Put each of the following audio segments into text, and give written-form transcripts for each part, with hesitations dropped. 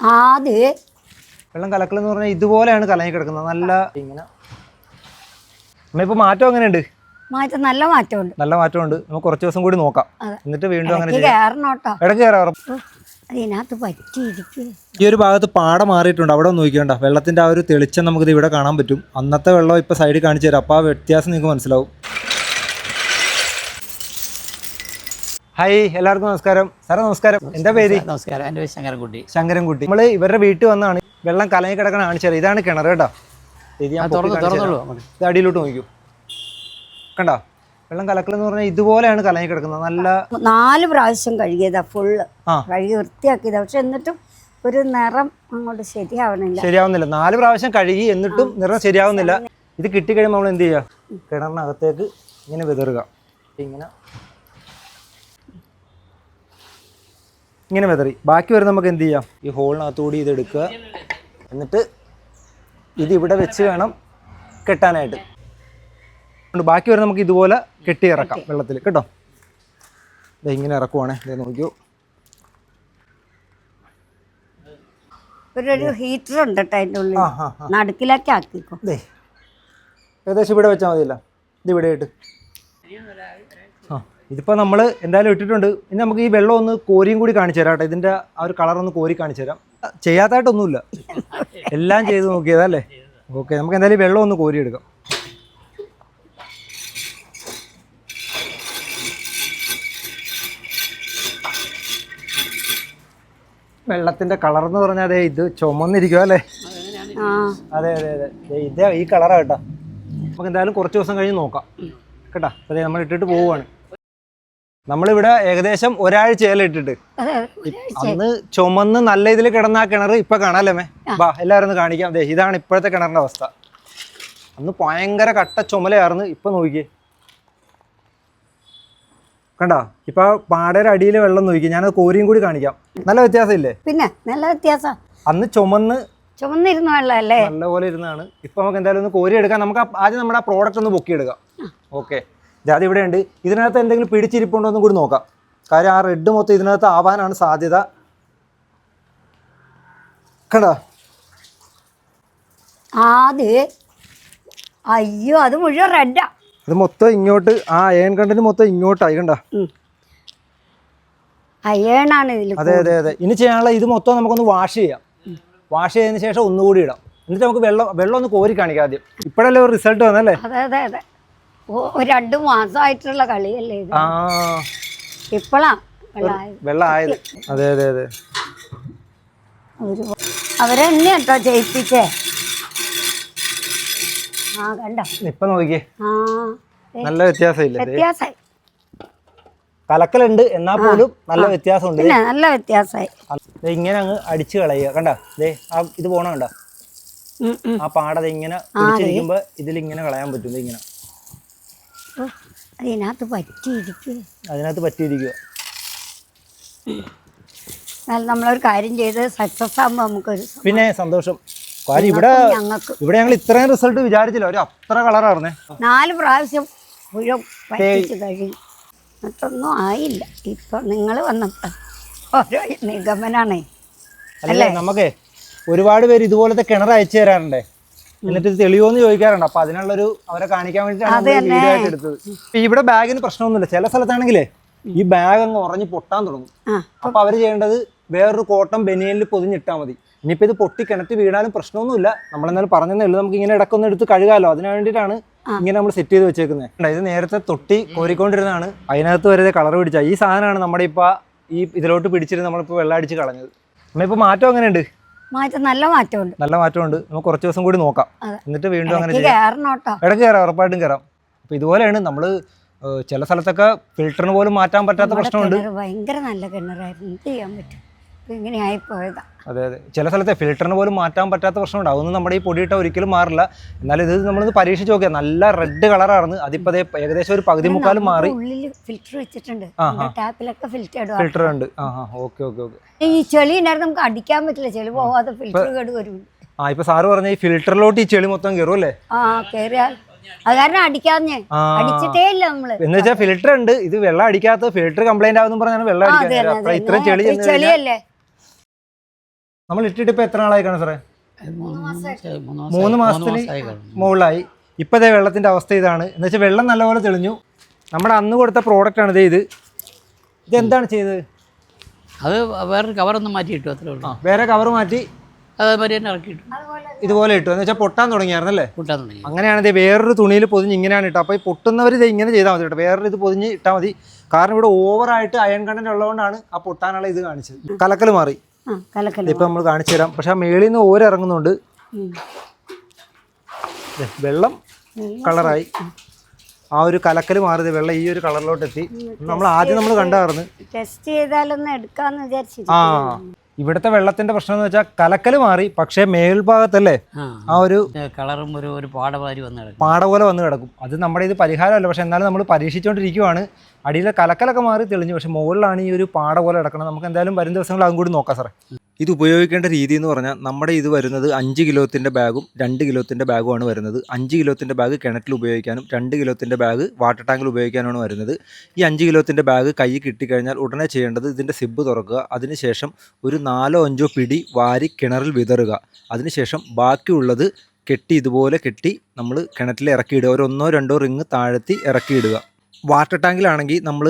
ആദ്യം വെള്ളം കലക്കലെന്ന് പറഞ്ഞാൽ ഇതുപോലെയാണ് കലങ്ങി കിടക്കുന്നത്. നല്ല ഇങ്ങനെ നമ്മളിപ്പോൾ മാറ്റം എങ്ങനെയുണ്ട്? മാറ്റം നല്ല മാറ്റമുണ്ട്. നല്ല മാറ്റമുണ്ട്. നമുക്ക് കുറച്ച് ദിവസം കൂടി നോക്കാം, എന്നിട്ട് വീണ്ടും അങ്ങനെ കയറണോട്ടോ. ഇടയ്ക്ക് കയറാം. അതിനകത്ത് പറ്റിയിരിക്കും. ഈ ഒരു ഭാഗത്ത് പാട മാറിയിട്ടുണ്ട്. അവിടെ ഒന്ന് നോക്കിക്കണ്ട, വെള്ളത്തിന്റെ ആ ഒരു തെളിച്ചം നമുക്കിത് ഇവിടെ കാണാൻ പറ്റും. അന്നത്തെ വെള്ളം ഇപ്പൊ സൈഡിൽ കാണിച്ചു തരാം, അപ്പോൾ ആ വ്യത്യാസം നിങ്ങൾക്ക് മനസ്സിലാവും. ഹായ്, എല്ലാവർക്കും നമസ്കാരം. സാറേ നമസ്കാരം. എന്താ പേര്? നമസ്കാരം, എൻ്റെ പേര് ശങ്കരൻകുട്ടി. ശങ്കരൻകുട്ടി. നമ്മൾ ഇവരുടെ വീട്ടിൽ വന്നാണ് വെള്ളം കലങ്ങി കിടക്കണ കാണിച്ചു തരാം. ഇതാണ് കിണർ കേട്ടോ. ഇത് അടിയിലോട്ട് നോക്കൂ, കണ്ടോ? വെള്ളം കലക്കലെന്ന് പറഞ്ഞാൽ ഇതുപോലെയാണ് കലങ്ങി കിടക്കുന്നത്. നല്ല 4 പ്രാവശ്യം കഴുകിയതാ, ഫുള്ള് കഴുകി വൃത്തിയാക്കിയതാ. പക്ഷെ എന്നിട്ടും ഒരു നിറം അങ്ങോട്ട് ശരിയാവുന്നില്ല. 4 പ്രാവശ്യം കഴുകി എന്നിട്ടും നിറം ശരിയാവുന്നില്ല. ഇത് കിട്ടിക്കഴിയുമ്പോൾ നമ്മൾ എന്ത് ചെയ്യുക? കിണറിനകത്തേക്ക് ഇങ്ങനെ വിതറുക. ഇങ്ങനെ വിതറി ബാക്കി വരെ നമുക്ക് എന്ത് ചെയ്യാം? ഈ ഹോളിനകത്തുകൂടി ഇത് എടുക്കുക, എന്നിട്ട് ഇത് ഇവിടെ വെച്ച് വേണം കെട്ടാനായിട്ട്. ബാക്കി വരെ നമുക്ക് ഇതുപോലെ കെട്ടി ഇറക്കാം വെള്ളത്തിൽ കേട്ടോ. ഇങ്ങനെ ഇറക്കുവാണേ, നോക്കിയോ. ഒരു ഹീറ്റർ ഉണ്ട് കേട്ടോ അതിൻ്റെ ഉള്ളിൽ, നടുക്കിലേക്ക് ആക്കിക്കോ. ഏകദേശം ഇവിടെ വെച്ചാൽ മതിയല്ല, ഇത് ഇവിടെ ആയിട്ട്. ഇതിപ്പോൾ നമ്മൾ എന്തായാലും ഇട്ടിട്ടുണ്ട്. ഇനി നമുക്ക് ഈ വെള്ളം ഒന്ന് കോരിയും കൂടി കാണിച്ചു തരാം കേട്ടോ. ഇതിൻ്റെ ആ ഒരു കളറൊന്ന് കോരി കാണിച്ചു തരാം. ചെയ്യാത്തായിട്ടൊന്നുമില്ല, എല്ലാം ചെയ്ത് നോക്കിയതല്ലേ. ഓക്കെ, നമുക്ക് എന്തായാലും വെള്ളം ഒന്ന് കോരി എടുക്കാം. വെള്ളത്തിന്റെ കളർ എന്ന് പറഞ്ഞാൽ അതെ, ഇത് ചുമന്നിരിക്കുക അല്ലേ? അതെ അതെ അതെ, ഇത് ഈ കളറാ കേട്ടോ. നമുക്ക് എന്തായാലും കുറച്ച് ദിവസം കഴിഞ്ഞ് നോക്കാം കേട്ടോ. അതെ, നമ്മൾ ഇട്ടിട്ട് പോവുകയാണ്. നമ്മളിവിടെ ഏകദേശം ഒരാഴ്ചയല്ലേ ഇട്ടിട്ട്. അന്ന് ചുമന്ന് നല്ല ഇതിൽ കിടന്ന ആ കിണർ ഇപ്പൊ കാണാല്ലേ? ബാ എല്ലാവരും ഒന്ന് കാണിക്കാം. അതെ, ഇതാണ് ഇപ്പോഴത്തെ കിണറിന്റെ അവസ്ഥ. അന്ന് ഭയങ്കര കട്ട ചുമലയായിരുന്നു. ഇപ്പൊ നോക്കിയേ, കണ്ടോ? ഇപ്പൊ പാടയുടെ അടിയിൽ വെള്ളം നോക്കി. ഞാനത് കോരിയും കൂടി കാണിക്കാം. നല്ല വ്യത്യാസം ഇല്ലേ? പിന്നെ നല്ല വ്യത്യാസം. അന്ന് ചുമന്നിരുന്ന വെള്ളമല്ലേ, നല്ലപോലെ ഇരുന്നാണ്. ഇപ്പൊ നമുക്ക് എന്തായാലും ഒന്ന് കോരി എടുക്കാം. നമുക്ക് ആദ്യം നമ്മുടെ ആ പ്രോഡക്റ്റ് ഒന്ന് പൊക്കി എടുക്കാം. ഓക്കെ, അത് ഇവിടെ ഉണ്ട്. ഇതിനകത്ത് എന്തെങ്കിലും പിടിച്ചിരിപ്പുണ്ടോ എന്നും കൂടി നോക്കാം. കാര്യം ആ റെഡ് മൊത്തം ഇതിനകത്ത് ആവാനാണ് സാധ്യത. കണ്ടോ? ആദ്യം അയ്യോ, അത് മുഴുവൻ റെഡാ. ഇത് മൊത്തം ഇങ്ങോട്ട്, ആ അയൺ കണ്ടന്റ് മൊത്തം ഇങ്ങോട്ടായി. കണ്ട, അയണാണ് ഇതിൽ. അതെ അതെ അതെ. ഇനി ചെയ്യാനുള്ള ഇത് മൊത്തം നമുക്കൊന്ന് വാഷ് ചെയ്യാം. വാഷ് ചെയ്തതിന് ശേഷം ഒന്നുകൂടി ഇടാം. എന്നിട്ട് നമുക്ക് വെള്ളം ഒന്ന് കോരി കാണിക്കാം ആദ്യം. ഇപ്പോഴല്ലേ ഒരു റിസൾട്ട് വന്നല്ലേ? അതെ അതെ അതെ, 2 മാസമായിട്ടുള്ള കളിയല്ലേ ഇത്. ഇപ്പോഴാ വെള്ളം ആയത്. അതെ അതെ അതെ, അവരെന്നെ കേട്ടോ ചെയ്യിപ്പിച്ചേ. കണ്ടോ? ഇപ്പൊ നോക്കിയേ, നല്ല വ്യത്യാസമില്ല? വ്യത്യാസമായി. കലക്കലുണ്ട് എന്നാ പോലും നല്ല വ്യത്യാസമുണ്ട്. നല്ല വ്യത്യാസമായി. ഇങ്ങനെ അങ്ങ് അടിച്ചു കളയുക. കണ്ട, ഇത് പോണ കണ്ട, ആ പാടത ഇങ്ങനെ പിടിച്ചിരിക്കുമ്പോ ഇതിലിങ്ങനെ കളയാൻ പറ്റും. ഇങ്ങനെ അതിനകത്ത് പറ്റിയിരിക്കുക. നമ്മളൊരു കാര്യം ചെയ്ത് സക്സസ് ആകുമ്പോ നമുക്കൊരു പിന്നെ സന്തോഷം. കാര്യം ഇവിടെ ഞങ്ങൾ ഇത്രയും റിസൾട്ട് വിചാരിച്ചില്ല. ഒരു അത്ര കളറായിരുന്നേ. 4 പ്രാവശ്യം മുഴുവൻ പറ്റിച്ച് കഴിയും, എന്നിട്ടൊന്നും ആയില്ല. ഇപ്പൊ നിങ്ങൾ വന്നപ്പോ ഓരോ നിഗമനാണേ. അല്ലേ, നമുക്ക് ഒരുപാട് പേര് ഇതുപോലത്തെ കിണർ അയച്ചു തരാറുണ്ടേ. എന്നിട്ട് ഇത് തെളിയോന്ന് ചോദിക്കാറുണ്ട്. അപ്പൊ അതിനുള്ളൊരു അവരെ കാണിക്കാൻ വേണ്ടിയിട്ടാണ് വീഡിയോ ആയിട്ട് എടുത്തത്. ഇവിടെ ബാഗിന് പ്രശ്നമൊന്നുമില്ല. ചില സ്ഥലത്താണെങ്കിലേ ഈ ബാഗ് അങ്ങ് ഉറഞ്ഞ് പൊട്ടാൻ തുടങ്ങും. അപ്പൊ അവര് ചെയ്യേണ്ടത് വേറൊരു കോട്ടൺ ബനിയനിൽ പൊതിഞ്ഞിട്ടാൽ മതി. ഇനിയിപ്പോൾ ഇത് പൊട്ടി കിണറ്റ് വീണാലും പ്രശ്നമൊന്നുമില്ല. നമ്മളെന്നാലും പറഞ്ഞതേ ഉള്ളൂ, നമുക്ക് ഇങ്ങനെ ഇടക്കൊന്ന് എടുത്ത് കഴുകാമല്ലോ. അതിന് വേണ്ടിയിട്ടാണ് ഇങ്ങനെ നമ്മൾ സെറ്റ് ചെയ്ത് വെച്ചേക്കുന്നത്. ഇത് നേരത്തെ തൊട്ടി കോരിക്കൊണ്ടിരുന്നതാണ്. അതിനകത്ത് വരെ കളർ പിടിച്ച ഈ സാധനമാണ് നമ്മുടെ ഇപ്പോൾ ഈ ഇതിലോട്ട് പിടിച്ചിരുന്ന് നമ്മളിപ്പോൾ വെള്ളം അടിച്ച് കളഞ്ഞത്. നമ്മളിപ്പോൾ മാറ്റം എങ്ങനെയുണ്ട്? നല്ല മാറ്റമുണ്ട്. നല്ല മാറ്റമുണ്ട്. നമുക്ക് കുറച്ച് ദിവസം കൂടി നോക്കാം, എന്നിട്ട് വീണ്ടും അങ്ങനെ ഇടയ്ക്ക് കയറാം, ഉറപ്പായിട്ടും കയറാം. അപ്പോൾ ഇതുപോലെയാണ് നമ്മൾ ചില സ്ഥലത്തൊക്കെ ഫിൽറ്ററിന് പോലും മാറ്റാൻ പറ്റാത്ത പ്രശ്നമുണ്ട്. ഭയങ്കര നല്ല കിണറായിരുന്നു, എന്ത് ചെയ്യാൻ പറ്റും, ഇങ്ങനെ ആയിപ്പോയതാ. അതെ അതെ, ചില സ്ഥലത്തെ ഫിൽറ്ററിന് പോലും മാറ്റാൻ പറ്റാത്ത പ്രശ്നമുണ്ട്. അതൊന്നും നമ്മുടെ ഈ പൊടിയിട്ട ഒരിക്കലും മാറില്ല. എന്നാലും ഇത് നമ്മളിത് പരീക്ഷിച്ച് നോക്കിയാൽ നല്ല റെഡ് കളറായിരുന്നു. അതിപ്പോ ഏകദേശം ഒരു 13 മാറി. ഫിൽറ്റർ വെച്ചിട്ടുണ്ട്, ഫിൽറ്റർ ഉണ്ട്. Okay okay okay. ഈ ചെളി ഉണ്ടായിരുന്നു, നമുക്ക് അടിക്കാൻ പറ്റില്ല, ചെളി പോവാതെ ഫിൽറ്റർ കേട് വരും. ഇപ്പൊ സാറ് പറഞ്ഞ ഈ ഫിൽറ്ററിലോട്ട് ഈ ചെളി മൊത്തം കയറും അല്ലേ? കേറിയാൽ അത് കാരണം അടിക്കാഞ്ഞേ, അടിച്ചിട്ടേ ഇല്ല നമ്മള്. എന്ന് വെച്ചാൽ ഫിൽറ്റർ ഉണ്ട്, ഇത് വെള്ളം അടിക്കാത്ത ഫിൽറ്റർ കംപ്ലൈന്റ് ആവുന്ന പറഞ്ഞാണ് വെള്ളം അടിക്കാൻ. ഇത്രയും ചെളിയല്ലേ. നമ്മൾ ഇട്ടിട്ട് ഇപ്പോൾ എത്ര നാളായി കാണും സാറേ? 3 മാസത്തിന് മുകളിലായി. ഇപ്പോൾ ഇതേ വെള്ളത്തിൻ്റെ അവസ്ഥ ഇതാണ്. എന്ന് വെച്ചാൽ വെള്ളം നല്ലപോലെ തെളിഞ്ഞു. നമ്മുടെ അന്ന് കൊടുത്ത പ്രോഡക്റ്റാണ് ഇതെന്താണ് ചെയ്തത്? അത് വേറൊരു കവറൊന്നും മാറ്റിയിട്ടു, അത്രേ ഉള്ളൂ. വേറെ കവർ മാറ്റി അതേമാതിരി തന്നെ ഇറക്കിയിട്ടു, ഇതുപോലെ ഇട്ടു. എന്ന് വെച്ചാൽ പൊട്ടാൻ തുടങ്ങിയായിരുന്നല്ലേ? കൂട്ടാൻ തുടങ്ങി. അങ്ങനെയാണ് ഇത് വേറൊരു തുണിയിൽ പൊതിഞ്ഞ് ഇങ്ങനെയാണ് ഇട്ടത്. അപ്പോൾ ഈ പൊട്ടുന്നവർ ഇത് ഇങ്ങനെ ചെയ്താൽ മതി കേട്ടോ, വേറൊരു ഇത് പൊതിഞ്ഞ് ഇട്ടാൽ മതി. കാരണം ഇവിടെ ഓവറായിട്ട് അയൺ കണ്ടന്റ് ഉള്ളതുകൊണ്ടാണ് ആ പൊട്ടാനുള്ള ഇത് കാണിച്ചത്. കലക്കൽ മാറി ഇപ്പം നമ്മൾ കാണിച്ചു തരാം. പക്ഷെ ആ മേളിൽ നിന്ന് ഓരിറങ്ങുന്നുണ്ട്. വെള്ളം കളറായി, ആ ഒരു കലക്കൽ മാറിയത് വെള്ളം ഈ ഒരു കളറിലോട്ട് എത്തി. നമ്മൾ ആദ്യം കണ്ടായിരുന്നു. ടെസ്റ്റ് ചെയ്താലൊന്ന് എടുക്കാന്ന് വിചാരിച്ചു. ഇവിടുത്തെ വെള്ളത്തിന്റെ പ്രശ്നം എന്ന് വെച്ചാൽ കലക്കൽ മാറി, പക്ഷേ മേൽഭാഗത്തല്ലേ ആ ഒരു കളറും ഒരു പാട പോലെ വന്ന് കിടക്കും. അത് നമ്മുടെ ഇത് പരിഹാരമല്ല, പക്ഷെ എന്നാലും നമ്മൾ പരീക്ഷിച്ചുകൊണ്ടിരിക്കുവാണ്. അടിയിലെ കലക്കലൊക്കെ മാറി തെളിഞ്ഞു, പക്ഷെ മുകളിലാണ് ഈ ഒരു പാട പോലെ കിടക്കണം. നമുക്ക് എന്തായാലും വരും ദിവസങ്ങൾ അതും കൂടി നോക്കാം സാറേ. ഇത് ഉപയോഗിക്കേണ്ട രീതി എന്ന് പറഞ്ഞാൽ നമ്മുടെ ഇത് വരുന്നത് 5 കിലോത്തിൻ്റെ ബാഗും 2 കിലോത്തിൻ്റെ ബാഗുമാണ് വരുന്നത്. 5 കിലോത്തിൻ്റെ ബാഗ് കിണറ്റിൽ ഉപയോഗിക്കാനും 2 കിലോത്തിൻ്റെ ബാഗ് വാട്ടർ ടാങ്കിൽ ഉപയോഗിക്കാനാണ് വരുന്നത്. ഈ 5 കിലോത്തിൻ്റെ ബാഗ് കൈ കിട്ടിക്കഴിഞ്ഞാൽ ഉടനെ ചെയ്യേണ്ടത് ഇതിൻ്റെ സിബ് തുറക്കുക. അതിനുശേഷം ഒരു 4-5 പിടി വാരി കിണറിൽ വിതറുക. അതിനുശേഷം ബാക്കിയുള്ളത് ഇതുപോലെ കെട്ടി നമ്മൾ കിണറ്റിൽ ഇറക്കിയിടുക. ഒരു 1-2 റിങ് താഴ്ത്തി ഇറക്കിയിടുക. വാട്ടർ ടാങ്കിലാണെങ്കിൽ നമ്മൾ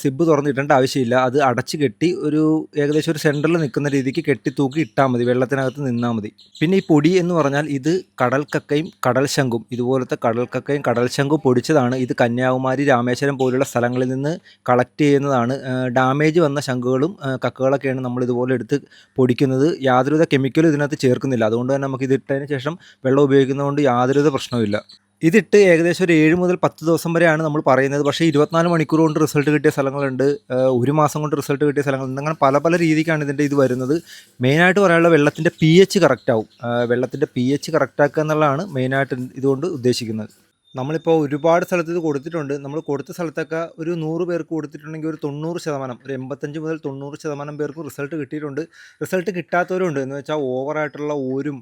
സിബ് തുറന്നിടേണ്ട ആവശ്യമില്ല. അത് അടച്ച് കെട്ടി ഒരു ഏകദേശം ഒരു സെൻറ്ററിൽ നിൽക്കുന്ന രീതിക്ക് കെട്ടി തൂക്കി ഇട്ടാൽ മതി, വെള്ളത്തിനകത്ത് നിന്നാൽ മതി. പിന്നെ ഈ പൊടി എന്ന് പറഞ്ഞാൽ ഇത് കടൽക്കക്കയും കടൽശംഖും, ഇതുപോലത്തെ കടൽക്കക്കയും കടൽശംഖും പൊടിച്ചതാണ്. ഇത് കന്യാകുമാരി, രാമേശ്വരം പോലുള്ള സ്ഥലങ്ങളിൽ നിന്ന് കളക്ട് ചെയ്യുന്നതാണ്. ഡാമേജ് വന്ന ശംഖുകളും കക്കകളൊക്കെയാണ് നമ്മൾ ഇതുപോലെ എടുത്ത് പൊടിക്കുന്നത്. യാതൊരുവിധ കെമിക്കലും ഇതിനകത്ത് ചേർക്കുന്നില്ല. അതുകൊണ്ട് തന്നെ നമുക്ക് ഇത് ഇട്ടതിന് ശേഷം വെള്ളം ഉപയോഗിക്കുന്നതുകൊണ്ട് യാതൊരുവിധ പ്രശ്നവുമില്ല. ഇതിട്ട് ഏകദേശം ഒരു 7 മുതൽ 10 ദിവസം വരെയാണ് നമ്മൾ പറയുന്നത്. പക്ഷേ 24 മണിക്കൂർ കൊണ്ട് റിസൾട്ട് കിട്ടിയ സ്ഥലങ്ങളുണ്ട്, 1 മാസം കൊണ്ട് റിസൾട്ട് കിട്ടിയ സ്ഥലങ്ങളുണ്ട്. അങ്ങനെ പല രീതിക്കാണ് ഇതിൻ്റെ ഇത് വരുന്നത്. മെയിനായിട്ട് പറയാനുള്ള വെള്ളത്തിൻ്റെ pH കറക്റ്റാവും. വെള്ളത്തിൻ്റെ pH കറക്റ്റാക്കുക എന്നുള്ളതാണ് മെയിനായിട്ട് ഇതുകൊണ്ട് ഉദ്ദേശിക്കുന്നത്. നമ്മളിപ്പോൾ ഒരുപാട് സ്ഥലത്ത് ഇത് കൊടുത്തിട്ടുണ്ട്. നമ്മൾ കൊടുത്ത സ്ഥലത്തൊക്കെ ഒരു 100 പേർക്ക് കൊടുത്തിട്ടുണ്ടെങ്കിൽ ഒരു 90%, ഒരു 85 മുതൽ 90% പേർക്കും റിസൾട്ട് കിട്ടിയിട്ടുണ്ട്. റിസൾട്ട് കിട്ടാത്തവരുണ്ട്. എന്ന് വെച്ചാൽ ഓവറായിട്ടുള്ള ഓരും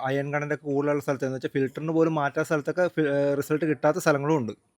അയൺ കണ്ടൻ്റൊക്കെ കൂടുതലുള്ള സ്ഥലത്ത്, എന്ന് വെച്ചാൽ ഫിൽറ്ററിന് പോലും മാറ്റാത്ത സ്ഥലത്തൊക്കെ റിസൾട്ട് കിട്ടാത്ത സ്ഥലങ്ങളും ഉണ്ട്.